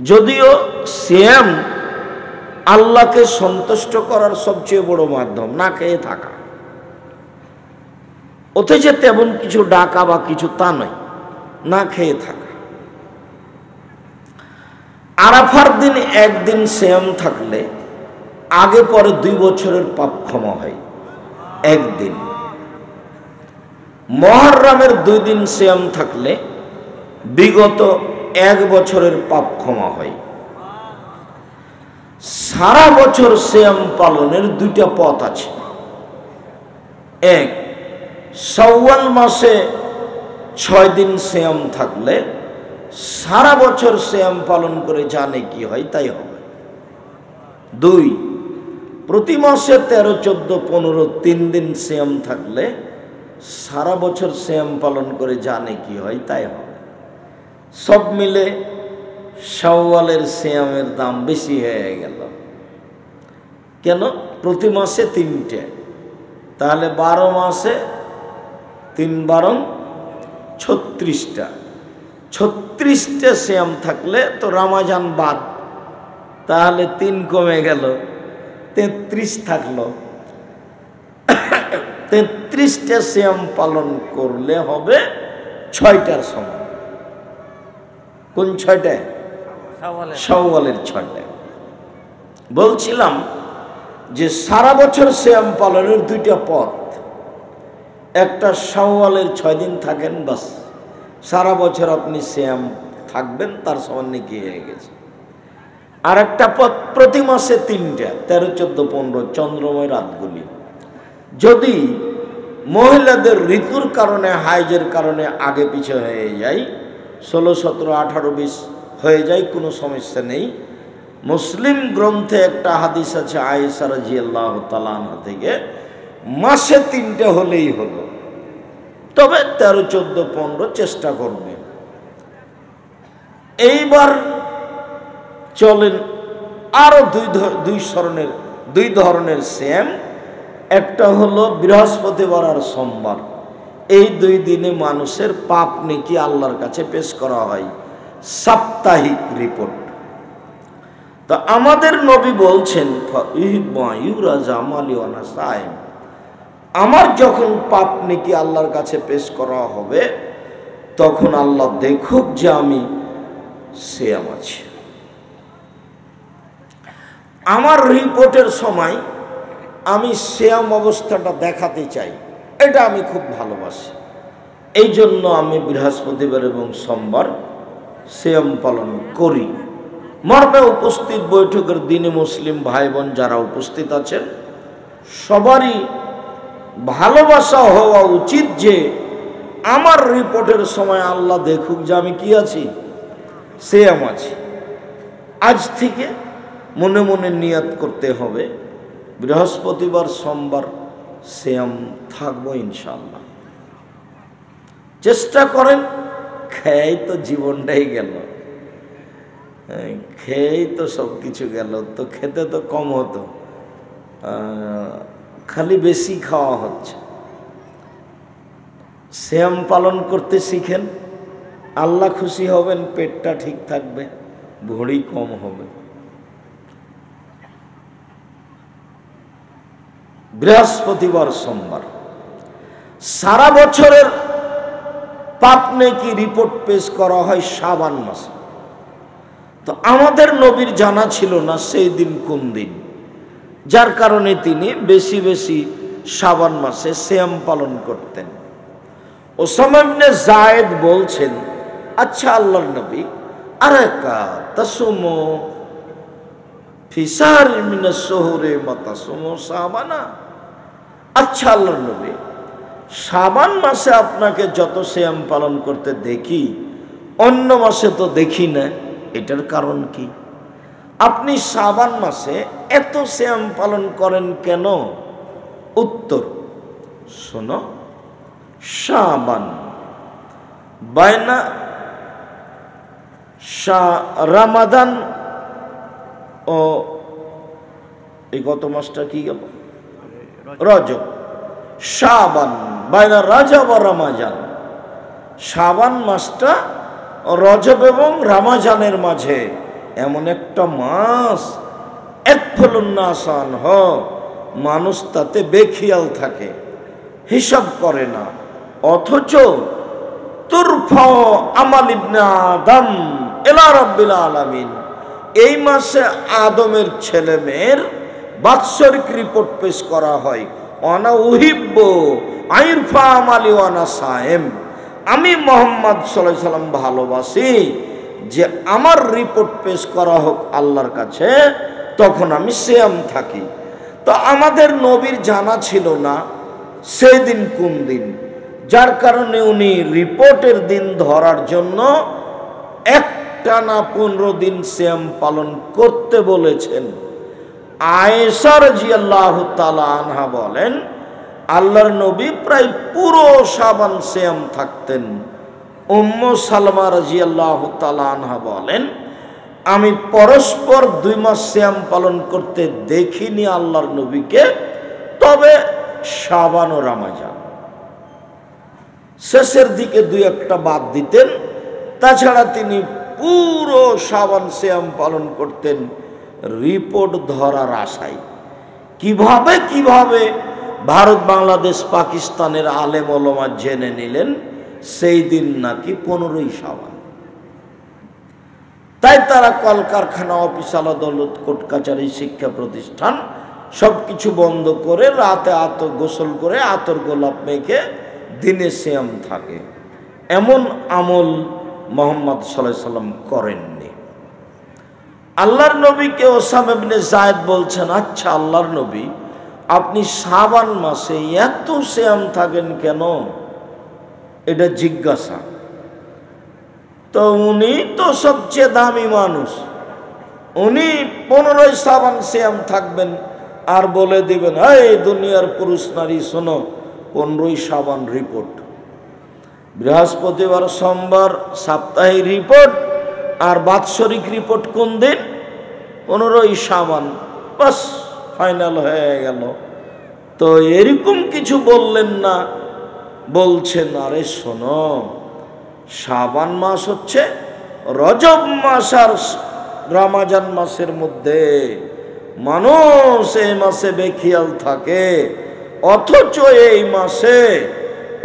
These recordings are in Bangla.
যদিও সিয়াম আল্লাহকে সন্তুষ্ট করার সবচেয়ে বড় মাধ্যম, না খেয়ে থাকা। ওতে যে তেমন কিছু ডাকা বা কিছু তা নয়, না খেয়ে থাকা। আরাফার দিন একদিন সিয়াম থাকলে আগে পরে 2 বছরের পাপ ক্ষমা হয় একদিন। মুহররমের 2 দিন সিয়াম থাকলে বিগত 1 বছরের পাপ ক্ষমা হয়। সারা বছর সিয়াম পালনের 2টা পথ আছে। এক, শাওয়াল মাসে 6 দিন সিয়াম থাকলে সারা বছর সিয়াম পালন করে জানে কি হয় তাই হবে। 2, প্রতি মাসে 13, 14, 15, 3 দিন সিয়াম থাকলে সারা বছর সিয়াম পালন করে জানে কি হয় তাই হবে। সব মিলে শাওয়ালের সিয়ামের দাম বেশি হয়ে গেল। কেন? প্রতি মাসে 3টে, তাহলে 12 মাসে 3 12 36টা। 36টে সিয়াম থাকলে তো রমজান বাদ, তাহলে 3 কমে গেল, 33 থাকলো। 33টে সিয়াম পালন করলে হবে 6টার সমান। কোন 6টায়? শাওয়ালের 6টায়। বলছিলাম যে সারা বছর সিয়াম পালনের 2টা পথ। একটা, শাওয়ালের 6 দিন থাকেন, বাস সারা বছর আপনি সিয়াম থাকবেন, তার সমান নেকি হয়ে গেছে। আর একটা পথ, প্রতি মাসে 3টা, 13, 14, 15 চন্দ্রময় রাতগুলি। যদি মহিলাদের ঋতুর কারণে, হাইজের কারণে আগে পিছে হয়ে যায়, 16, 17, 18, 20 হয়ে যায়, কোনো সমস্যা নেই। মুসলিম গ্রন্থে একটা হাদিস আছে আয়েশা রাদিয়াল্লাহু তাআলা আনহা থেকে, মাসে 3টে হলেই হলো, তবে 13, 14, 15 চেষ্টা করবে। এইবার চলেন আরো 2 ধরনের সিয়াম। একটা হলো বৃহস্পতিবার আর সোমবার। এই 2 দিনে মানুষের পাপ নেকি আল্লাহর কাছে পেশ করা হয়, সাপ্তাহিক রিপোর্ট। তো আমাদের নবী বলছেন, আমার যখন পাপ নেকি আল্লাহর কাছে পেশ করা হবে, তখন আল্লাহ দেখুক যে আমি সিয়াম আছি। আমার রিপোর্টের সময় আমি সিয়াম অবস্থাটা দেখাতে চাই, এটা আমি খুব ভালোবাসি। এই জন্য আমি বৃহস্পতিবার এবং সোমবার সিয়াম পালন করি। মর্মে উপস্থিত বৈঠকের দিনে মুসলিম ভাই বোন যারা উপস্থিত আছেন, সবারই ভালোবাসা হওয়া উচিত যে আমার রিপোর্টের সময় আল্লাহ দেখুক যে আমি কি আছি, সিয়াম আছি। আজ থেকে মনে মনে নিয়ত করতে হবে, বৃহস্পতিবার সোমবার সিয়াম থাকবো ইনশাআল্লাহ। চেষ্টা করেন, খেয়েই তো জীবনটাই গেল, খেয়েই তো সব কিছু গেল, তো খেতে তো কম হতো, খালি বেশি খাওয়া হচ্ছে। সিয়াম পালন করতে শিখেন, আল্লাহ খুশি হবেন, পেটটা ঠিক থাকবে, ভুঁড়ি কম হবে। বৃহস্পতিবার সোমবার সারা বছরের পাপ নেকি রিপোর্ট পেশ করা হয় শাবান মাসে। তো আমাদের নবীর জানা ছিল না সেই দিন কোন দিন, যার কারণে তিনি বেশি বেশি শাবান মাসে সিয়াম পালন করতেন। ওসামা ইবনে যায়েদ বলছেন, আচ্ছা আল্লাহর নবী, আরাকা তাসুমু ফি শাহরিন মিনাশ শুহুরি মা তাসুমু শাবানা। আচ্ছা আল্লাহর নবী, শাবান মাসে আপনাকে যত সিয়াম পালন করতে দেখি, অন্য মাসে তো দেখি না, এটার কারণ কি? আপনি শাবান মাসে এত সিয়াম পালন করেন কেন? উত্তর শোনো, শাবান বাইনা রমাদান ও এই গত মাসটা কি গেল, রজব। শাবান বাইনা রজব ও রমাজান, শাবান মাসটা রজব এবং রমাজানের মাঝে এমন একটা মাস একফলুন্নাসান মানুষ তাতে বেখিয়াল থাকে, হিসাব করে না। অথচ তুরফা আমাল ইবনে আদম ইলা রাব্বিল আলামিন, এই মাসে আদমের ছেলে মেয়ের বাৎসরিক রিপোর্ট পেশ করা হয়। অনা উহিব্বু আইরফা আমালি ওয়ানা সায়েম, আমি মুহাম্মদ সাল্লাল্লাহু আলাইহি সাল্লাম ভালোবাসি যে আমার রিপোর্ট পেশ করা হোক আল্লাহর কাছে, তখন আমি সিয়াম থাকি। তো আমাদের নবীর জানা ছিল না সেই দিন কোন দিন, যার কারণে উনি রিপোর্টের দিন ধরার জন্য একটানা 15 দিন সিয়াম পালন করতে বলেছেন। আয়েশা রাদিয়াল্লাহু তাআলা আনহা বলেন, আল্লাহর নবী প্রায় পুরো শাবান সিয়াম থাকতেন। উম্মু সালমা রাদিয়াল্লাহু তাআলা আনহা বলেন, আমি পরস্পর 2 মাস সিয়াম পালন করতে দেখিনি আল্লাহর নবীকে, তবে শাবান ও রমজান শেষের দিকে 2-1টা বাদ দিতেন, তাছাড়া তিনি পুরো শাবান সিয়াম পালন করতেন রিপোর্ট ধরার আশায়। কিভাবে ভারত, বাংলাদেশ, পাকিস্তানের আলেম ওলামা জেনে নিলেন সেই দিন নাকি 15ই শাবান। তাই তারা কলকারখানা, অফিস, আদালত, কোর্ট কাচারি, শিক্ষা প্রতিষ্ঠান সবকিছু বন্ধ করে রাতে গোসল করে আতর গোলাপ মেখে দিনে সিয়াম থাকে। এমন আমল মুহাম্মদ সাল্লাল্লাহু আলাইহি সাল্লাম করেননি। আল্লাহর নবীকে ওসামা ইবনে যায়েদ বলছেন, আচ্ছা আল্লাহর নবী, আপনি শাবান মাসে এত সিয়াম থাকেন কেন? এটা জিজ্ঞাসা। তো উনি তো সবচেয়ে দামি মানুষ, উনি 15ই শাবান সিয়াম থাকবেন আর বলে দিবেন, এই দুনিয়ার পুরুষ নারী শোনো, 15ই শাবান রিপোর্ট, বৃহস্পতিবার সোমবার সাপ্তাহিক রিপোর্ট, আর বাৎসরিক রিপোর্ট কোন দিন? 15ই শাবান, বাস ফাইনাল হয়ে গেল। তো এরকম কিছু বললেন না, বলছেন আরে শোনো, শাবান মাস হচ্ছে রজব মাস আর রমজান মাসের মধ্যে, মানুষ এই মাসে বেখিয়াল থাকে, অথচ এই মাসে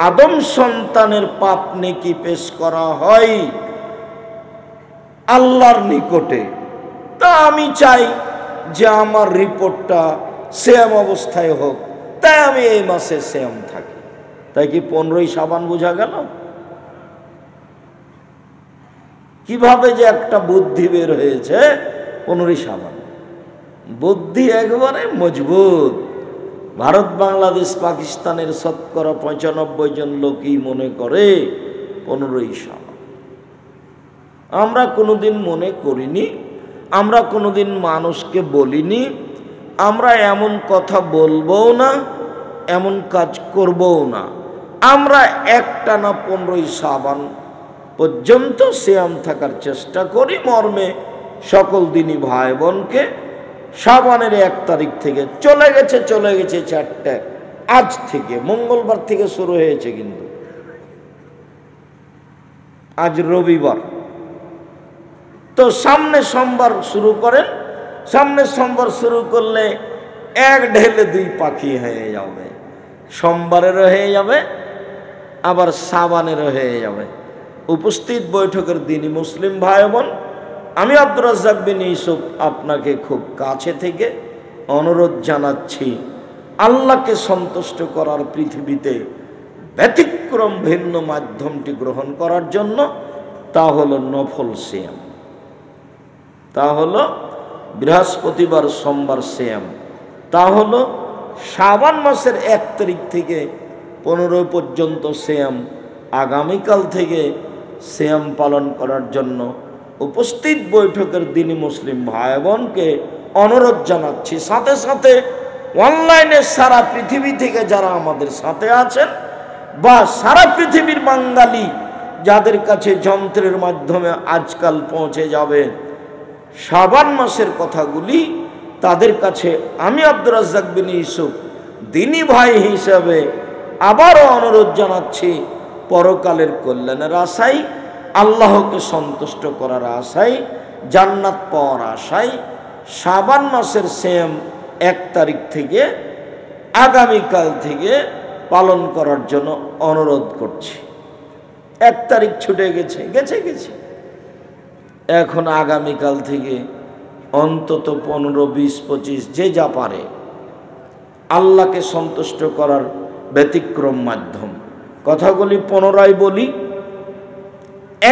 আদম সন্তানের পাপ নেকি পেশ করা হয় আল্লাহর নিকটে। তা আমি চাই যে আমার রিপোর্টটা সিয়াম অবস্থায় হোক, তাই আমি এই মাসে সিয়াম থাকি। তাই কি 15ই শাবান বোঝা গেল? কিভাবে যে একটা বুদ্ধি বের হয়েছে 15ই শাবান, বুদ্ধি একবারে মজবুত। ভারত, বাংলাদেশ, পাকিস্তানের শতকরা 95 জন লোকই মনে করে 15ই শাবান। আমরা কোনোদিন মনে করিনি, আমরা কোনোদিন মানুষকে বলিনি, আমরা এমন কথা বলবও না, এমন কাজ করবও না। আমরা একটানা 15ই শাবান পর্যন্ত সিয়াম থাকার চেষ্টা করি মর্মে সকল দিনই ভাই বোনকে শাবানের 1 তারিখ থেকে চলে গেছে 4টে, আজ থেকে মঙ্গলবার থেকে শুরু হয়েছে, কিন্তু আজ রবিবার। তো সামনে সোমবার শুরু করেন, সামনে সোমবার শুরু করলে 1 ঢেলে 2 পাখি হয়ে যাবে, সোমবারেরও হয়ে যাবে, আবার শাবানেরও হয়ে যাবে। উপস্থিত বৈঠকের দিনই মুসলিম ভাই বোন, আমি আব্দুর রাজ্জাক বিন ইউসুফ আপনাকে খুব কাছে থেকে অনুরোধ জানাচ্ছি, আল্লাহকে সন্তুষ্ট করার পৃথিবীতে ব্যতিক্রম ভিন্ন মাধ্যমটি গ্রহণ করার জন্য। তা হলো নফল সিয়াম, তা হলো বৃহস্পতিবার সোমবার সিয়াম, তা হলো শাবান মাসের 1 তারিখ থেকে 15 পর্যন্ত সিয়াম। আগামীকাল থেকে সিয়াম পালন করার জন্য উপস্থিত বৈঠকের দিনই মুসলিম ভাই বোনকে অনুরোধ জানাচ্ছি। সাথে সাথে অনলাইনে সারা পৃথিবী থেকে যারা আমাদের সাথে আছেন বা সারা পৃথিবীর বাঙালি যাদের কাছে যন্ত্রের মাধ্যমে আজকাল পৌঁছে যাবে শাবান মাসের কথাগুলি, তাদের কাছে আমি আব্দুর রাজ্জাক বিন ইউসুফ দিনী ভাই হিসাবে আবারও অনুরোধ জানাচ্ছি, পরকালের কল্যাণের আশায়, আল্লাহকে সন্তুষ্ট করার আশায় জান্নাত পাওয়ার আশায় শাবান মাসের সিয়াম 1 তারিখ থেকে আগামীকাল থেকে পালন করার জন্য অনুরোধ করছি। 1 তারিখ ছুটে গেছে গেছে গেছে, এখন আগামীকাল থেকে অন্তত 15, 20, 25 যে যা পারে আল্লাহকে সন্তুষ্ট করার ব্যতিক্রম মাধ্যম। কথাগুলি পুনরায় বলি,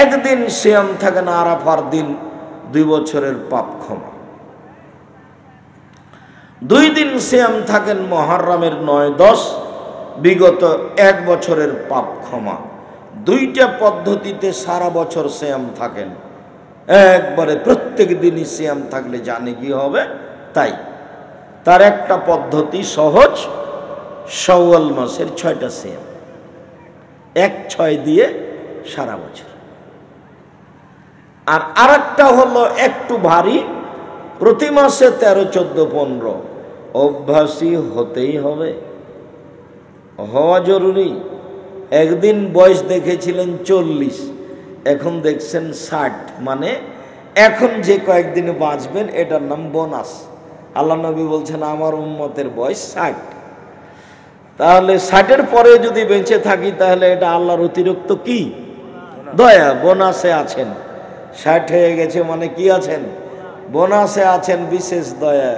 একদিন সিয়াম থাকে না আরাফার দিন 2 বছরের পাপ ক্ষমা, 2 দিন সিয়াম থাকেন মুহররমের 9, 10 বিগত 1 বছরের পাপ ক্ষমা। 2টা পদ্ধতিতে সারা বছর সিয়াম থাকেন, একবারে প্রত্যেক দিনই সিয়াম থাকলে জানে কি হবে। তাই তার একটা পদ্ধতি সহজ, শাওয়াল মাসের 6টা সিয়াম 1-6 দিয়ে সারা বছর। আর আরেকটা হলো একটু ভারী, প্রতি মাসে 13, 14, 15 অভ্যাসী হতেই হবে, হওয়া জরুরি। একদিন বয়স দেখেছিলেন 40, এখন দেখছেন 60, মানে এখন যে কয়েকদিন বাঁচবেন এটার নাম বোনাস। আল্লাহ নবী বলছেন আমার উম্মতের বয়স 60, তাহলে 60-এর পরে যদি বেঁচে থাকি তাহলে এটা আল্লাহর অতিরিক্ত কি দয়া, বোনাসে আছেন। 60 হয়ে গেছে মানে কি আছেন? বোনাসে আছেন, বিশেষ দয়া।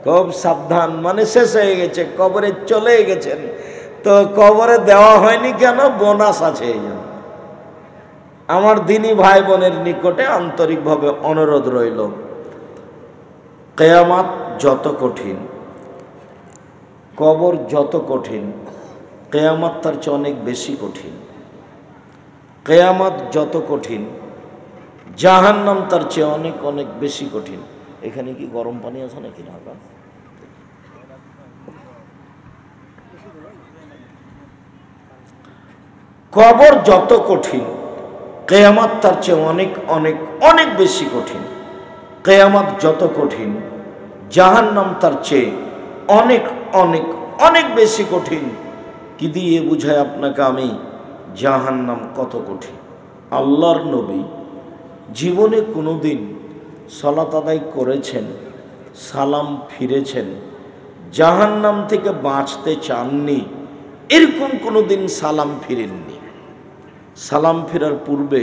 খুব সাবধান, মানে শেষ হয়ে গেছে, কবরে চলে গেছেন, তো কবরে দেওয়া হয়নি কেন? বোনাস আছে এই জন্য। আমার দিনী ভাই বোনের নিকটে আন্তরিকভাবে অনুরোধ রইল, কিয়ামত যত কঠিন, কবর যত কঠিন, কিয়ামত তার চেয়ে অনেক বেশি কঠিন। কিয়ামত যত কঠিন, জাহান্নাম তার চেয়ে অনেক অনেক বেশি কঠিন। এখানে কি গরম পানি আছে নাকি? ঢাকা কবর যত কঠিন, কিয়ামত তার চেয়ে অনেক অনেক অনেক বেশি কঠিন। কিয়ামত যত কঠিন, জাহান্নাম তার চেয়ে অনেক অনেক অনেক বেশি কঠিন। কি দিয়ে বুঝায় আপনাকে আমি জাহান্নাম কত কঠিন? আল্লাহর নবী জীবনে কোনোদিন সালাত আদায় করেছেন, সালাম ফিরেছেন, জাহান্নাম থেকে বাঁচতে চাননি, এরকম কোনোদিন সালাম ফিরেননি। সালাম ফেরার পূর্বে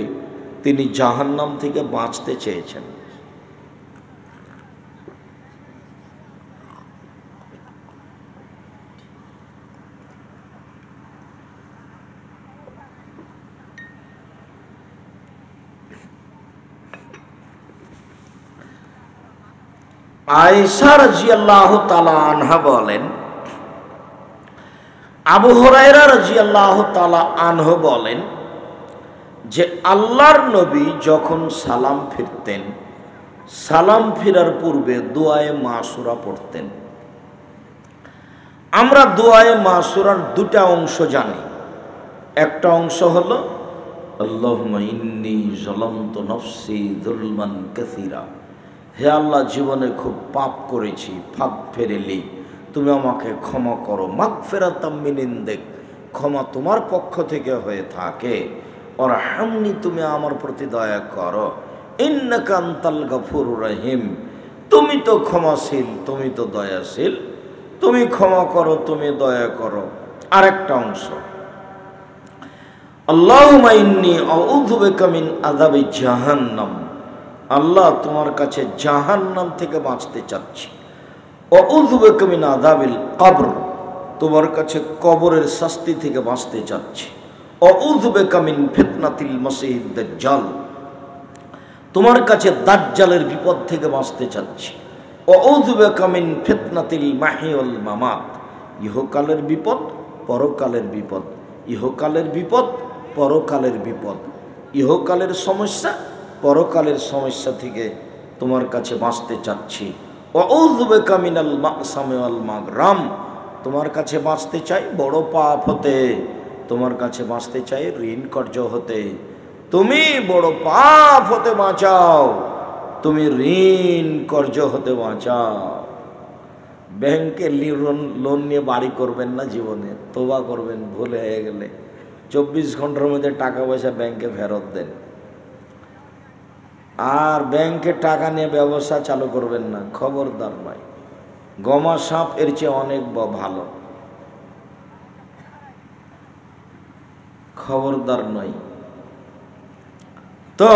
তিনি জাহান্নাম থেকে বাঁচতে চেয়েছেন। আয়েশা রাদিয়াল্লাহু তাআলা আনহা বলেন, আবু হুরায়রা রাদিয়াল্লাহু তাআলা আনহু বলেন যে আল্লাহর নবী যখন সালাম ফিরতেন, সালাম ফেরার পূর্বে দোয়ায়ে মাসুরা পড়তেন। আমরা দোয়ায়ে মাসুরার 2টা অংশ জানি। একটা অংশ হলো আল্লাহুম্মা ইন্নী যালামতু নাফসি যুলমান কাসীরা, হে আল্লাহ জীবনে খুব পাপ করেছি, ফাগফিরলি, তুমি আমাকে ক্ষমা করো। মাগফিরাতাম মিন ইনদিক, ক্ষমা তোমার পক্ষ থেকে হয়ে থাকে। ওয়ারহামনি, তুমি আমার প্রতি দয়া করো। ইন্নাকা আনতাল গফুরুর রহিম, তুমি তো ক্ষমাশীল, তুমি তো দয়াশীল, তুমি ক্ষমা করো, তুমি দয়া করো। আরেকটা অংশ আল্লাহুম্মা ইন্নী আউযু বিকা মিন আযাবি জাহান্নাম, আল্লাহ তোমার কাছে জাহান্নাম থেকে বাঁচতে চাচ্ছি। আউযু বিকা মিন আযাবিল কবর, তোমার কাছে কবরের শাস্তি থেকে বাঁচতে চাচ্ছি। আউযু বিকা মিন ফিতনাতিল মাসিহিদ দাজ্জাল, তোমার কাছে দাজ্জালের বিপদ থেকে বাঁচতে চাচ্ছি। আউযু বিকা মিন ফিতনাতিল মাহি ওয়াল মামাত, ইহকালের বিপদ, পরকালের বিপদ, ইহকালের বিপদ, পরকালের বিপদ, ইহকালের সমস্যা, পরকালের সমস্যা থেকে তোমার কাছে বাঁচতে চাচ্ছি। আউযু বিকা মিনাল মাকসামি ওয়াল মাগরাম, তোমার কাছে বাঁচতে চাই বড় পাপ হতে, তোমার কাছে বাঁচতে চাই ঋণ কর্য হতে। তুমি বড় পাপ হতে বাঁচাও, তুমি ঋণ কর্য হতে বাঁচাও। ব্যাংকের লোন নিয়ে বাড়ি করবেন না, জীবনে তওবা করবেন, ভুল হয়ে গেলে 24 ঘন্টার মধ্যে টাকা পয়সা ব্যাংকে ফেরত দেন। আর ব্যাংকে টাকা নিয়ে ব্যবসা চালু করবেন না, খবরদার নয়। গমা সাপ এর চেয়ে অনেক ভালো, খবরদার নয়। তো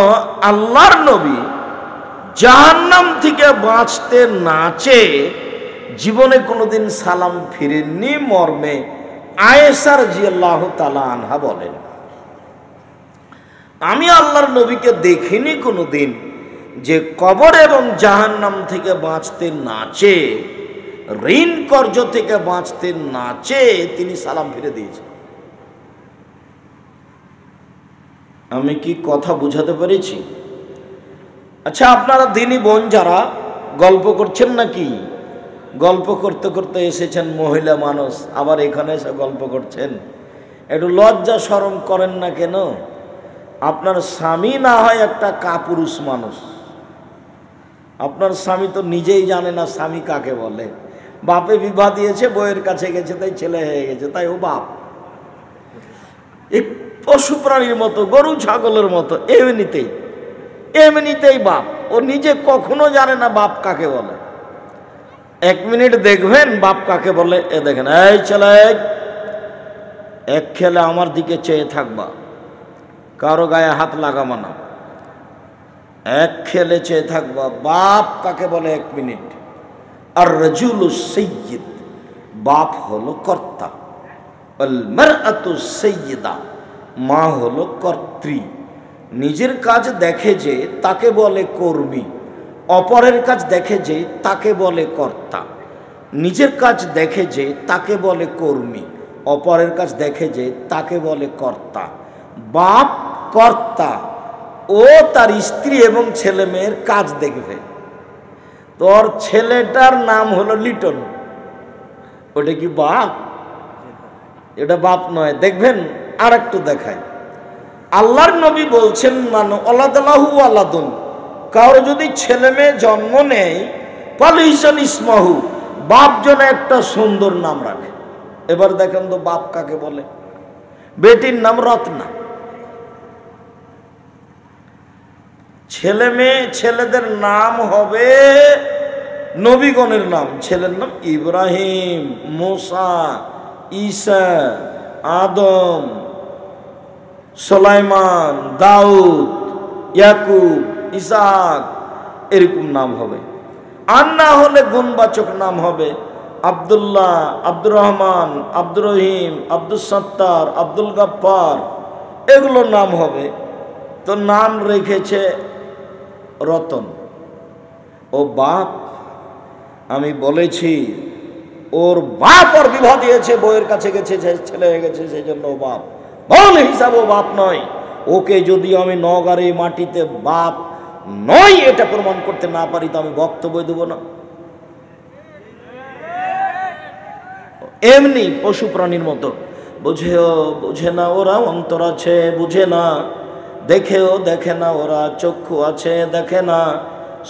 আল্লাহর নবী জাহান্নাম থেকে বাঁচতে না চেয়ে জীবনে কোনোদিন সালাম ফিরেননি মর্মে আয়েশা রাদিয়াল্লাহু তাআলা আনহা বলেন, আমি আল্লাহর নবীকে দেখিনি কোনোদিন যে কবর এবং জাহান্নাম থেকে বাঁচতে না চেয়ে, ঋণ কর্জ থেকে বাঁচতে না চেয়ে তিনি সালাম ফিরে দিয়েছেন। আমি কি কথা বুঝাতে পেরেছি? আচ্ছা, আপনারা দিনী বোন যারা গল্প করছেন নাকি? গল্প করতে করতে এসেছেন, মহিলা মানুষ, আবার এখানে এসে গল্প করছেন, একটু লজ্জা শরম করেন না কেন? আপনার স্বামী না হয় একটা কাপুরুষ মানুষ, আপনার স্বামী তো নিজেই জানে না স্বামী কাকে বলে। বাপে বিবাহ দিয়েছে, বউয়ের কাছে গেছে, তাই ছেলে হয়ে গেছে, তাই ও বাপ। এই পশু প্রাণীর মতো, গরু ছাগলের মতো, এমনিতেই বাপ। ও নিজে কখনো জানে না বাপ কাকে বলে। 1 মিনিট দেখবেন বাপ কাকে বলে। এ দেখেন, এই ছেলে, এক খেলে আমার দিকে চেয়ে থাকবা, কারো গায়ে হাত লাগাবো না, এক খেলে চেয়ে থাকবা। বাপ কাকে বলে 1 মিনিট। আর রাজুলু সাইয়্যিদ, বাপ হলো কর্তা। আল মারআতু সাইয়্যিদা, মা হলো কর্ত্রী। নিজের কাজ দেখে যে তাকে বলে কর্মী, অপরের কাজ দেখে যে তাকে বলে কর্তা। নিজের কাজ দেখে যে তাকে বলে কর্মী, অপরের কাজ দেখে যে তাকে বলে কর্তা। বাপ কর্তা, ও তার স্ত্রী এবং ছেলে মেয়ের কাজ দেখবে। তোর ছেলেটার নাম হলো লিটন, ওটা কি বাপ? এটা বাপ নয়। দেখবেন আর একটু দেখায়, আল্লাহর নবী বলছেন, মানো ওলাদালাহু আলাদুন, কারো যদি ছেলে মেয়ে জন্ম নেয়, পালিহিসান ইসমাহু, বাপ যেন একটা সুন্দর নাম রাখে। এবার দেখেন তো বাপ কাকে বলে? বেটির নাম রত্না। ছেলে মেয়ে, ছেলেদের নাম হবে নবীগণের নাম। ছেলের নাম ইব্রাহিম, মুসা, ঈসা, আদম, সুলাইমান, দাউদ, ইয়াকুব, ইসাক, এরকম নাম হবে। আর না হলে গুণবাচক নাম হবে আব্দুল্লাহ, আব্দুর রহমান, আব্দুর রহিম, আব্দুল সত্তার, আব্দুল গাফফার, এগুলো নাম হবে। তো নাম রেখেছে রতন। ও বাপ, আমি বলেছি ওর বাপ ওর বিবাহ দিয়েছে, বউয়ের কাছে গেছে, ছেলে হয়ে গেছে, সেই জন্য ও বাপ। বল হিসাব ও বাপ নয়। ওকে যদি আমি নগারে মাটিতে বাপ নয় এটা প্রমাণ করতে না পারি, তো আমি বক্তব্য দেব না। এমনি পশু প্রাণীর মতো বুঝে না ওরা, অন্তর আছে বুঝে না, দেখেও দেখে না ওরা, চক্ষু আছে দেখে না,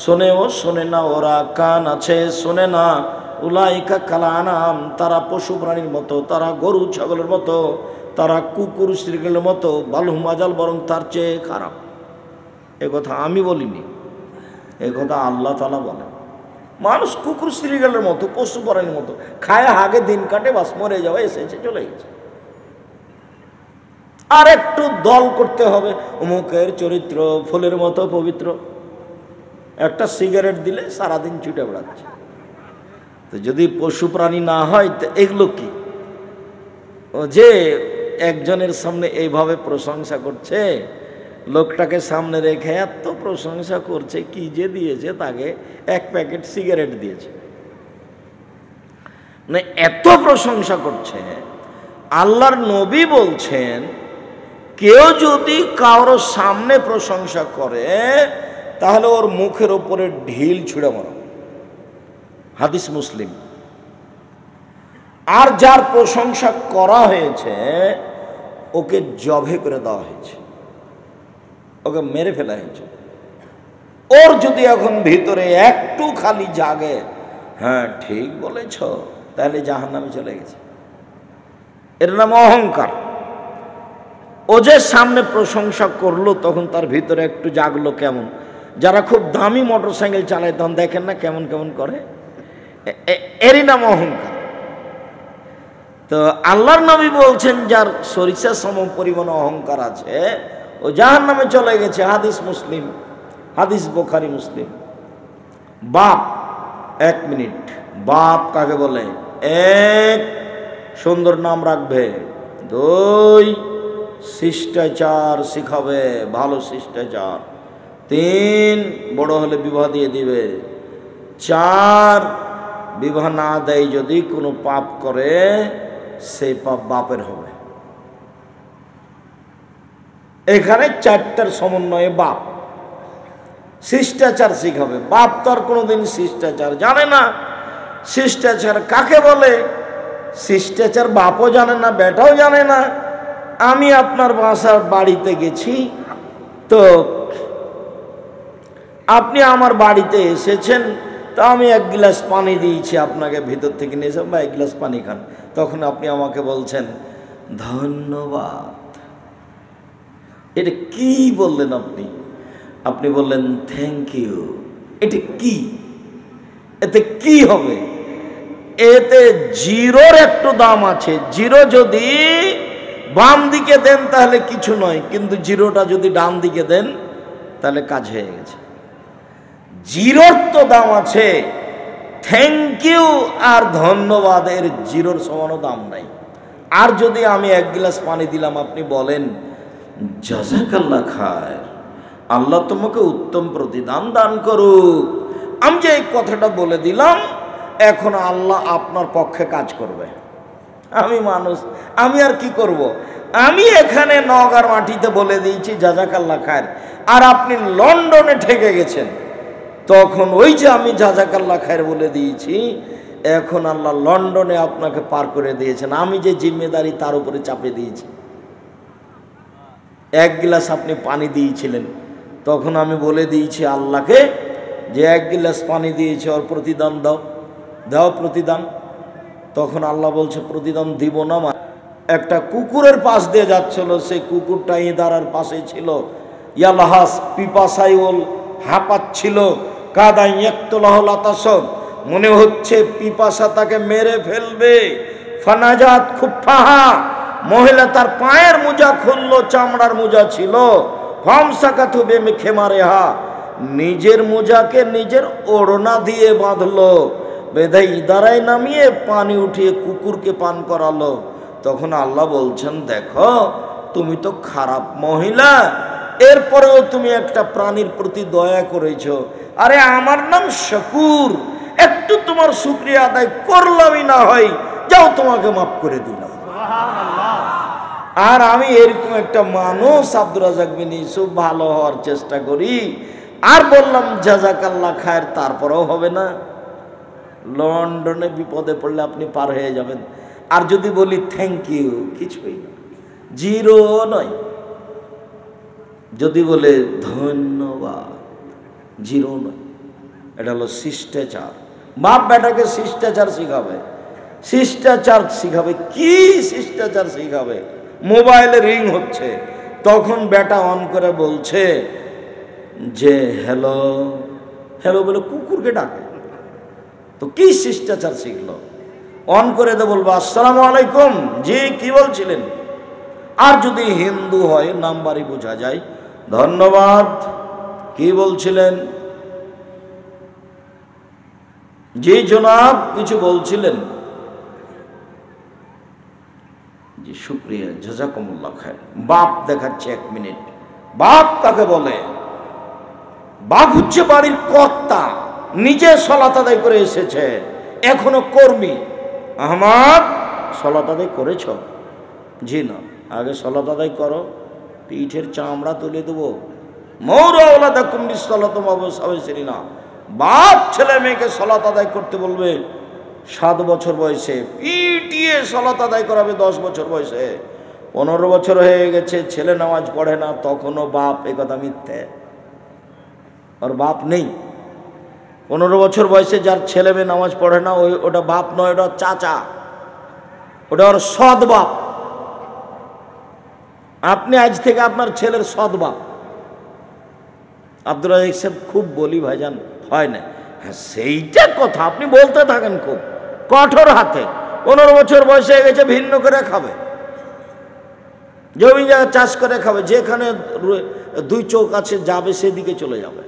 শোনেও শোনে না ওরা, কান আছে শোনে না। উলাইকা কাল আনাম, তারা পশু প্রাণীর মতো, তারা গরু ছাগলের মতো, তারা কুকুর শ্রীগলের মতো, বালহুম আজাল, বরং তার চেয়ে খারাপ। এ কথা আমি বলিনি, এ কথা আল্লাহ তাআলা বলেন। মানুষ কুকুর শ্রীগলের মতো, পশু প্রাণীর মতো, খায় হাগে দিন কাটে, বাস মরে যাওয়া, এসেছে চলে গেছে। আর একটু দল করতে হবে, অমুকের চরিত্র ফুলের মতো পবিত্র। একটা সিগারেট দিলে সারাদিন ছুটে বেড়াচ্ছে। তো যদি পশু প্রাণী না হয়, তো এগুলো কি? ও যে একজনের সামনে এইভাবে প্রশংসা করছে, লোকটাকে সামনে রেখে এত প্রশংসা করছে, কি যে দিয়েছে তাকে? 1 প্যাকেট সিগারেট দিয়েছে। মানে এত প্রশংসা করছে। আল্লাহর নবী বলছেন, কেউ যদি কারো সামনে প্রশংসা করে, তাহলে ওর মুখের ওপরে ঢিল ছুঁড়ে মারো। হাদিস মুসলিম। আর যার প্রশংসা করা হয়েছে, ওকে জবে করে দেওয়া হয়েছে, ওকে মেরে ফেলা হয়েছে। ওর যদি এখন ভিতরে একটু খালি জাগে, হ্যাঁ ঠিক বলেছ, তাহলে জাহান্নামে চলে গেছে। এর নাম অহংকার। ও যে সামনে প্রশংসা করলো, তখন তার ভিতরে একটু জাগলো, কেমন যারা খুব দামি মোটর সাইকেল চালায় তখন দেখেন না কেমন কেমন করে, এরই নাম অহংকার। তো আল্লাহর নবী বলছেন যার সরিষা সম পরিমাণ অহংকার আছে ও জাহান্নামে চলে গেছে। হাদিস মুসলিম, হাদিস বুখারী মুসলিম। বাপ, 1 মিনিট, বাপ কাকে বলে? 1, সুন্দর নাম রাখবে। 2, শিষ্টাচার শিখাবে, ভালো শিষ্টাচার। 3, বড় হলে বিবাহ দিয়ে দিবে। 4, বিবাহ না দেয় যদি কোনো পাপ করে সেই পাপ বাপের হবে। এখানে 4টার সমন্বয়ে বাপ। শিষ্টাচার শিখাবে। বাপ তো আর কোনোদিন শিষ্টাচার জানে না। শিষ্টাচার কাকে বলে? শিষ্টাচার বাপও জানে না, বেটাও জানে না। আমি আপনার বাসার বাড়িতে গেছি, তো আপনি আমার বাড়িতে এসেছেন, তো আমি 1 গ্লাস পানি দিয়েছি আপনাকে, ভিতর থেকে নিয়ে এসে, বা 1 গ্লাস পানি খান। তখন আপনি আমাকে বলছেন ধন্যবাদ। এটা কি বললেন আপনি? আপনি বললেন থ্যাংক ইউ। এটা কি? এতে কি হবে? এতে জিরোর একটু দাম আছে। জিরো যদি বাম দিকে দেন তাহলে কিছু নয়, কিন্তু জিরোটা যদি ডান দিকে দেন তাহলে কাজ হয়ে গেছে। জিরোর তো দাম আছে, থ্যাংক ইউ আর ধন্যবাদ এর জিরোর সমানও দাম নাই। আর যদি আমি 1 গ্লাস পানি দিলাম, আপনি বলেন জাযাকাল্লাহ খায়র, আল্লাহ তোমাকে উত্তম প্রতিদান দান করুক। আমি যে এই কথাটা বলে দিলাম, এখন আল্লাহ আপনার পক্ষে কাজ করবে। আমি মানুষ, আমি আর কি করব? আমি এখানে নওগাঁর মাটিতে বলে দিয়েছি জাযাকাল্লাহ খায়র, আর আপনি লন্ডনে ঠেকে গেছেন, তখন ওই যে আমি জাযাকাল্লাহ খায়র বলে দিয়েছি, এখন আল্লাহ লন্ডনে আপনাকে পার করে দিয়েছেন। আমি যে জিম্মেদারি তার উপরে চাপিয়ে দিয়েছি। 1 গ্লাস আপনি পানি দিয়েছিলেন, তখন আমি বলে দিয়েছি আল্লাহকে যে 1 গ্লাস পানি দিয়েছে, ওর প্রতিদান দাও, দাও প্রতিদান। তখন আল্লাহ বলছে প্রতিদান দিব না। একটা কুকুরের পাশ দিয়ে যাচ্ছিল, সেই কুকুরটা ইদারার পাশে ছিল। ইয়ালাহাস পিপাসাইল হাঁপাচ্ছিল, কাদাই একতলাহল আতাস, মনে হচ্ছে পিপাসা তাকে মেরে ফেলবে। ফানাজাত খুফাহা, মহিলা তার পায়ের মোজা খুললো, চামড়ার মোজা ছিল। ফামসাকাতু বিখিমারিহা, নিজের মোজাকে নিজের ওড়না দিয়ে বাঁধলো, বেঁধে ইদারায় নামিয়ে পানি উঠিয়ে কুকুরকে পান করালো। তখন আল্লাহ বলছেন দেখো, তুমি তো খারাপ মহিলা, এরপরেও তুমি একটা প্রাণীর প্রতি দয়া করেছো। আরে আমার নাম শুকুর, একটু তোমার শুকরিয়া আদায় করলামই না হয়, যাও তোমাকে মাফ করে দিলাম। আর আমি এরকম একটা মানুষ আব্দুর রাজ্জাক বিন ইউসুফ, ভালো হওয়ার চেষ্টা করি, আর বললাম জাযাকাল্লাহ খায়র, তারপরেও হবে না। লন্ডনে বিপদে পড়লে আপনি পার হয়ে যাবেন। আর যদি বলি থ্যাংক ইউ, কিছুই না, জিরো নয়। যদি বলে ধন্যবাদ, জিরো নয়। এটা হলো শিষ্টাচার। বাপ বেটাকে শিষ্টাচার শিখাবে, শিষ্টাচার শিখাবে। কি শিষ্টাচার শিখাবে? মোবাইলে রিং হচ্ছে, তখন বেটা অন করে বলছে যে হ্যালো হ্যালো বলে কুকুরকে ডাকে, তো কি শিষ্টাচার শিখলো? অন করে দে বলবো আসসালামু আলাইকুম, জি কি বলছিলেন? আর যদি হিন্দু হয় নাম্বারই বোঝা যায়, ধন্যবাদ, কি বলছিলেন? জি জনাব, কিছু বলছিলেন? জি শুকরিয়া, জাযাকুমুল্লাহ খায়র। বাপ দেখাচ্ছে 1 মিনিট। বাপ কাকে বলে? বাপ হচ্ছে বাড়ির কর্তা, নিজে সালাত আদায় করে এসেছে, এখনো কর্মী। আহমদ সালাত আদায় করেছ? জি না। আগে সালাত আদায় করো, পিঠের চামড়া তুলে দেবো। মৌরাউলাদাকুম বিসসালাতুম ওয়াসাওয়াসিরিনা, বাপ ছেলে মেয়েকে সালাত আদায় করতে বলবে 7 বছর বয়সে, পিটিয়ে সালাত আদায় করাবে 10 বছর বয়সে। 15 বছর হয়ে গেছে, ছেলে নামাজ পড়ে না, তখনও বাপ। এ কথা মিথ্যে, ওর বাপ নেই। 15 বছর বয়সে যার ছেলে মেয়ে নামাজ পড়ে না, ওটা বাপ নয়, ওটা চাচা, ওটা ওর সৎ বাপ। আপনি আজ থেকে আপনার ছেলের সৎ বাপ। আব্দুল রাজ্জাক সাহেব খুব বলি ভাইজান, হয় না। হ্যাঁ সেইটা কথা আপনি বলতে থাকেন খুব কঠোর হাতে। 15 বছর বয়স হয়ে গেছে, ভিন্ন করে খাবে, জমি জায়গা চাষ করে খাবে, যেখানে 2 চোখ আছে যাবে সেদিকে চলে যাবে।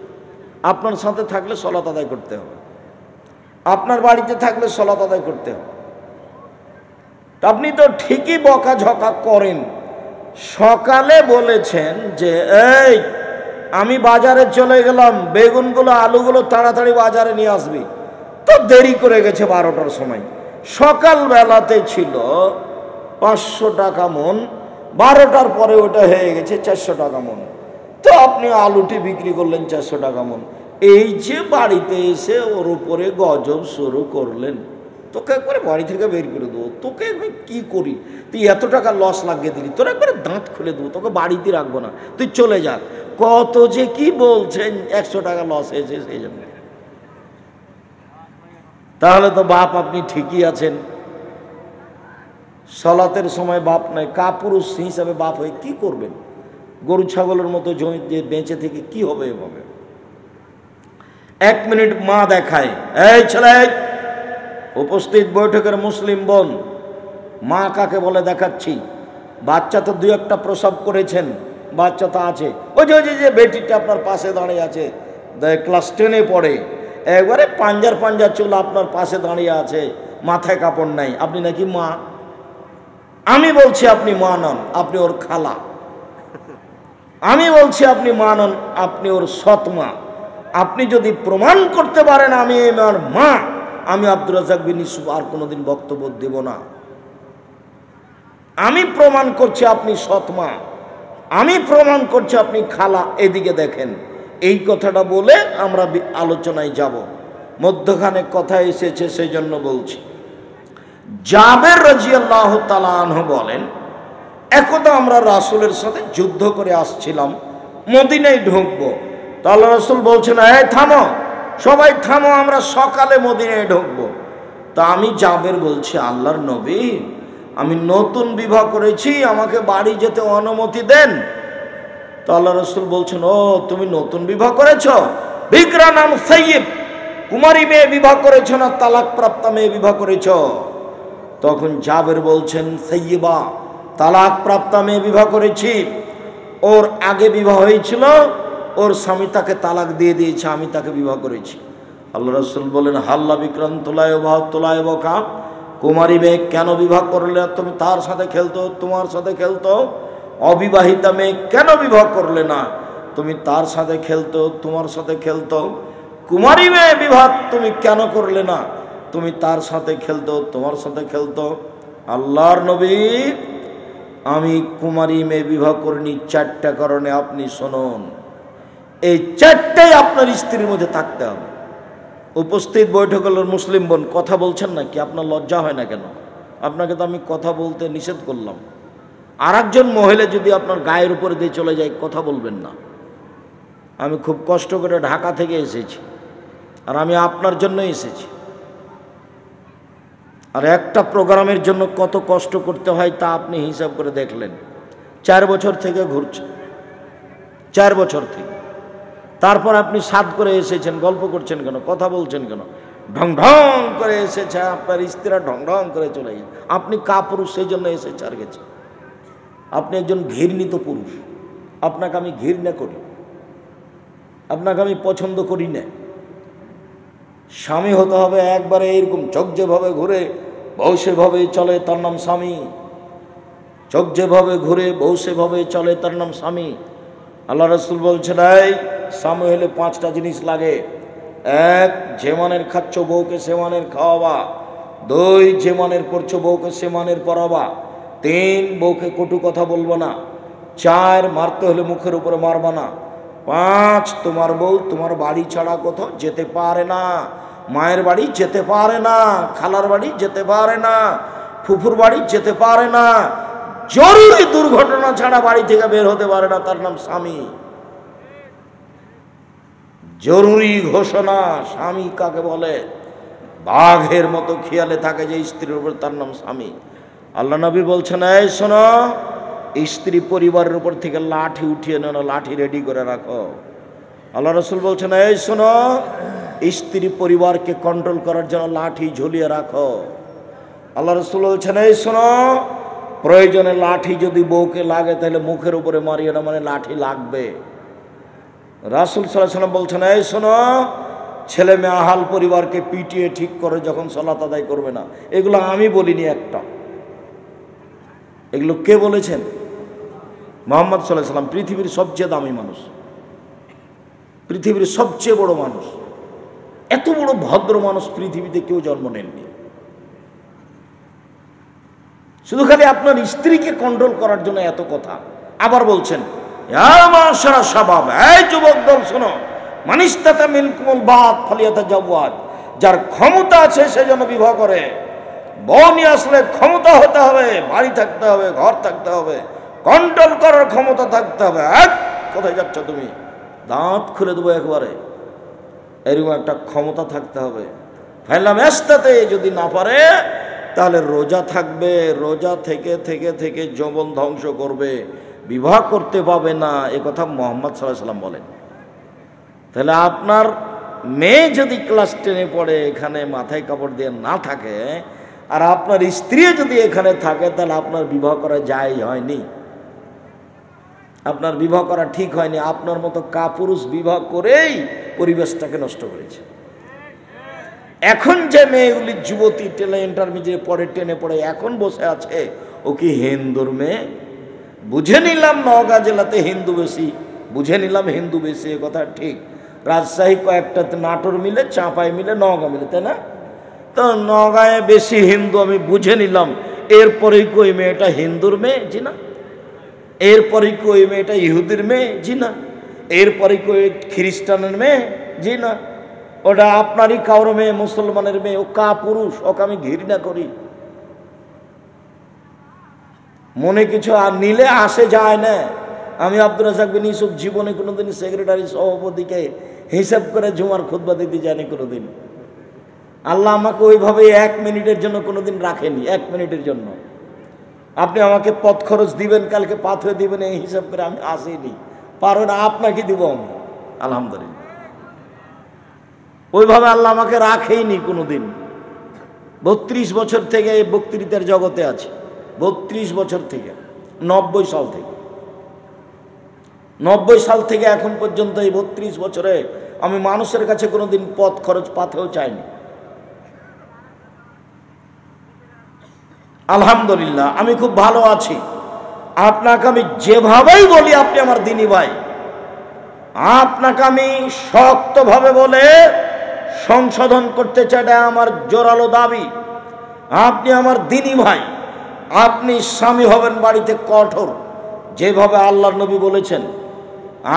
আপনার সাথে থাকলে সলাত আদায় করতে হবে, আপনার বাড়িতে থাকলে সলাত আদায় করতে হবে। আপনি তো ঠিকই বকাঝকা করেন। সকালে বলেছেন যে এই আমি বাজারে চলে গেলাম, বেগুনগুলো আলুগুলো তাড়াতাড়ি বাজারে নিয়ে আসবি, তো দেরি করে গেছে 12টার সময়। সকালবেলাতে ছিল 500 টাকা মন, 12টার পরে ওটা হয়ে গেছে 400 টাকা মন, তো আপনি আলুটি বিক্রি করলেন 400 টাকা মন। এই যে বাড়িতে এসে ওর উপরে গজব শুরু করলেন, তোকে একবারে বাড়ি থেকে বের করে দেবো, তোকে কি করি, তুই এত টাকা লস লাগিয়ে দিলি, তোর একবারে দাঁত খুলে দেবো, তোকে বাড়িতে রাখবো না, তুই চলে যা। কত যে কি বলছেন, 100 টাকা লস হয়েছে সেই জন্য। তাহলে তো বাপ আপনি ঠিকই আছেন, সলাতের সময় বাপ নাই, কাপুরুষ হিসাবে বাপ হয়ে কি করবেন? গরু ছাগলের মতো জমি বেঁচে থেকে কি হবে এভাবে? 1 মিনিট মা দেখায়, এই ছেলে, উপস্থিত বৈঠকের মুসলিম বোন, মা কাকে বলে দেখাচ্ছি। বাচ্চা তো 2-1টা প্রসব করেছেন, বাচ্চা তো আছে। ওই যে বেটিটা আপনার পাশে দাঁড়িয়ে আছে, ক্লাস 10-এ পড়ে, একবারে পাঞ্জার চুল আপনার পাশে দাঁড়িয়ে আছে, মাথায় কাপড় নাই, আপনি নাকি মা? আমি বলছি আপনি মা নন, আপনি ওর খালা। আমি বলছি আপনি মা নন, আপনি ওর সৎ মা। আপনি যদি প্রমাণ করতে পারেন আমি আমার মা, আমি আব্দুর রাজ্জাক বিন ইউসুফ আর কোনোদিন বক্তব্য দেব না। আমি প্রমাণ করছি আপনি সৎ মা, আমি প্রমাণ করছি আপনি খালা, এদিকে দেখেন। এই কথাটা বলে আমরা আলোচনায় যাব। মধ্যখানে কথা এসেছে সেই জন্য বলছি। জাবের রাদিয়াল্লাহু তাআলা আনহু বলেন, একদা আমরা রাসূলের সাথে যুদ্ধ করে আসছিলাম, মদিনায় ঢুকবো। তো আল্লাহ রাসূল বলছেন, এই থামো, সবাই থামো, আমরা সকালে মদিনায় ঢুকবো। তা আমি জাবের বলছি, আল্লাহর নবী, আমি নতুন বিবাহ করেছি, আমাকে বাড়ি যেতে অনুমতি দেন। তো আল্লাহ রাসূল বলছেন, ও তুমি নতুন বিবাহ করেছ, বিকরা নাম সাইয়্যিব, কুমারী মেয়ে বিবাহ করেছ না তালাক প্রাপ্তা মেয়ে বিবাহ করেছ? তখন জাবের বলছেন, সাইয়্যিবা, তালাক প্রাপ্তা মেয়ে বিবাহ করেছি। ওর আগে বিবাহ হয়েছিল, ওর স্বামী তাকে তালাক দিয়ে দিয়েছে, আমি তাকে বিবাহ করেছি। আল্লাহ রাসূল বলেন, হাল্লা বিক্রান্তলায় বাহ তোলায় বকা, কুমারী মেয়ে কেন বিবাহ করলে? তুমি তার সাথে খেলতো, তোমার সাথে খেলতো। অবিবাহিতা মেয়ে কেন বিবাহ করলে না? তুমি তার সাথে খেলতো, তোমার সাথে খেলতো। কুমারী মেয়ে বিবাহ তুমি কেন করলে না? তুমি তার সাথে খেলতো, তোমার সাথে খেলতো। আল্লাহর নবী, আমি কুমারী মেয়ে বিবাহ করিনি 4টা কারণে, আপনি শুনুন। এই 4টাই আপনার স্ত্রীর মধ্যে থাকতে হবে। উপস্থিত বৈঠকের মুসলিম বোন, কথা বলছেন না কি? আপনার লজ্জা হয় না কেন? আপনাকে তো আমি কথা বলতে নিষেধ করলাম। আর একজন মহিলা যদি আপনার গায়ের উপরে দিয়ে চলে যায়, কথা বলবেন না। আমি খুব কষ্ট করে ঢাকা থেকে এসেছি, আর আমি আপনার জন্যই এসেছি। আর একটা প্রোগ্রামের জন্য কত কষ্ট করতে হয় তা আপনি হিসাব করে দেখলেন। 4 বছর থেকে ঘুরছে, 4 বছর থেকে। তারপর আপনি সাদ করে এসেছেন, গল্প করছেন কেন, কথা বলছেন কেন? ঢং ঢং করে এসেছে, আপনার স্ত্রীরা ঢং ঢং করে চলে গেছে। আপনি কাপুরুষ, সেই জন্য এসেছে আর গেছে। আপনি একজন ঘৃণিত পুরুষ, আপনাকে আমি ঘৃণা করি, আপনাকে আমি পছন্দ করি না। স্বামী হতে হবে একবারে এরকম চোখ যেভাবে ঘুরে বউ সেভাবে চলে, তার নাম স্বামী। চোখ যেভাবে ঘুরে বউ সেভাবে চলে, তার নাম স্বামী। আল্লাহ রাসূল বলছেন, এই স্বামী হলে 5টা জিনিস লাগে। 1, যে মানের খাচ্ছ বউকে সে মানের খাওয়াবা। 2, যে মানের পড়ছো বউকে সে মানের পড়াবা। 3, বউকে কটু কথা বলবো না। 4, মারতে হলে মুখের উপরে মারবা না। 5, তোমার বউ তোমার বাড়ি ছাড়া কোথাও যেতে পারে না। মায়ের বাড়ি যেতে পারে না, খালার বাড়ি যেতে পারে না, ফুফুর বাড়ি যেতে পারে না, জরুরি দুর্ঘটনা ছাড়া বাড়ি থেকে বের হতে পারে না, তার নাম স্বামী। জরুরি ঘোষণা। স্বামী কাকে বলে? বাঘের মতো খেয়ালে থাকে যে স্ত্রীর উপর, তার নাম স্বামী। আল্লাহ নবী বলছেন, এই শোনো, স্ত্রী পরিবারের উপর থেকে লাঠি উঠিয়ে নেন, লাঠি রেডি করে রাখো। আল্লাহ রসুল বলছেন, এই শোনো, স্ত্রী পরিবারকে কন্ট্রোল করার জন্য লাঠি ঝুলিয়ে রাখো। আল্লাহ রসুল বলছেন, এই শোনো, প্রয়োজনে লাঠি যদি বউকে লাগে তাহলে মুখের উপরে মারিয়ে না, মানে লাঠি লাগবে। রাসূল সাল্লাল্লাহু আলাইহি ওয়াসাল্লাম বলছেন, এই শোনো, ছেলে মেয়ে আহাল পরিবারকে পিটিয়ে ঠিক করে যখন সালাত আদায় করবে না। এগুলো আমি বলিনি একটা, এগুলো কে বলেছেন? মুহাম্মদ সাল্লাল্লাহু আলাইহি ওয়াসাল্লাম, পৃথিবীর সবচেয়ে দামি মানুষ, পৃথিবীর সবচেয়ে বড় মানুষ। এত বড় ভদ্র মানুষ পৃথিবীতে কেউ জন্ম নেননি। শুধু খালি আপনার স্ত্রীকে কন্ট্রোল করার জন্য এত কথা। আবার বলছেন, এই যুবক দল শোনো, মানিস্তাতা মিনকুমুল বাত ফালিয়াতাজাওয়াজ, যার ক্ষমতা আছে সে যেন বিবাহ করে। বউ নিয়ে আসলে ক্ষমতা হতে হবে, বাড়ি থাকতে হবে, ঘর থাকতে হবে, কন্ট্রোল করার ক্ষমতা থাকতে হবে। কোথায় যাচ্ছ তুমি? দাঁত খুলে দেবো একবারে, এরকম একটা ক্ষমতা থাকতে হবে। ফাইলাম এস্তাতে, যদি না পারে তাহলে রোজা থাকবে, রোজা থেকে থেকে থেকে যৌবন ধ্বংস করবে, বিবাহ করতে পাবে না। এ কথা মুহাম্মদ সাল্লাল্লাহু আলাইহি ওয়াসাল্লাম বলেন। তাহলে আপনার মেয়ে যদি ক্লাস 10-এ পড়ে, এখানে মাথায় কাপড় দিয়ে না থাকে, আর আপনার স্ত্রী যদি এখানে থাকে, তাহলে আপনার বিবাহ করা যায় হয়নি, আপনার বিবাহ করা ঠিক হয়নি। আপনার মতো কাপুরুষ বিবাহ করেই পরিবেশটাকে নষ্ট করেছে। এখন যে মেয়েগুলি যুবতী ইন্টারমিডিয়েট পড়ে, 10-এ পড়ে, এখন বসে আছে, ও কি হিন্দুর মেয়ে? বুঝে নিলাম নওগাঁ জেলাতে হিন্দু বেশি, বুঝে নিলাম হিন্দু বেশি, এ কথা ঠিক। রাজশাহী কয়েকটা নাটোর মিলে, চাঁপাই মিলে, নওগাঁ মিলে, তাই না? তো নওগাঁয় বেশি হিন্দু আমি বুঝে নিলাম। এরপরেই কই মেয়েটা হিন্দুর মেয়ে? জি না। এরপরেই কই মেয়েটা ইহুদির মেয়ে? জি না। এরপরে কই খ্রিস্টানের মেয়ে? জি না। ওটা আপনারই কারো মেয়ে, মুসলমানের মেয়ে, ও কাপুরুষ, ওকে আমি ঘৃণা করি। মনে কিছু আর নিলে আসে যায় না। আমি আব্দুর রাজ্জাক বিন ইউসুফ জীবনে কোনোদিন সেক্রেটারি সভাপতিকে হিসাব করে জুমার খুতবা দিতে যায়নি কোনোদিন। আল্লাহ আমাকে ওইভাবে 1 মিনিটের জন্য কোনোদিন রাখেনি, 1 মিনিটের জন্য। আপনি আমাকে পথ খরচ দিবেন, কালকে পাথরে দিবেন, এই হিসাব করে আমি আসিনি, পারো না, আপনাকে দিব আমি, আলহামদুলিল্লাহ। ওইভাবে আল্লাহ আমাকে রাখেইনি কোনোদিন। 32 বছর থেকে এই বক্তৃতার জগতে আছে, 32 বছর থেকে, 90 সাল থেকে, 90 সাল থেকে এখন পর্যন্ত এই 32 বছরে আমি মানুষের কাছে কোনোদিন পথ খরচ পাথেও চাইনি। আলহামদুলিল্লাহ, আমি খুব ভালো আছি। আপনাকে আমি যেভাবেই বলি, আপনি আমার দিনী ভাই, আপনাকে আমি শক্তভাবে বলে সংশোধন করতে চাই, এটা আমার জোরালো দাবি। আপনি আমার দিনী ভাই, আপনি স্বামী হবেন বাড়িতে কঠোর, যেভাবে আল্লাহর নবী বলেছেন।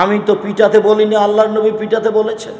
আমি তো পিটাতে বলিনি, আল্লাহর নবী পিটাতে বলেছেন।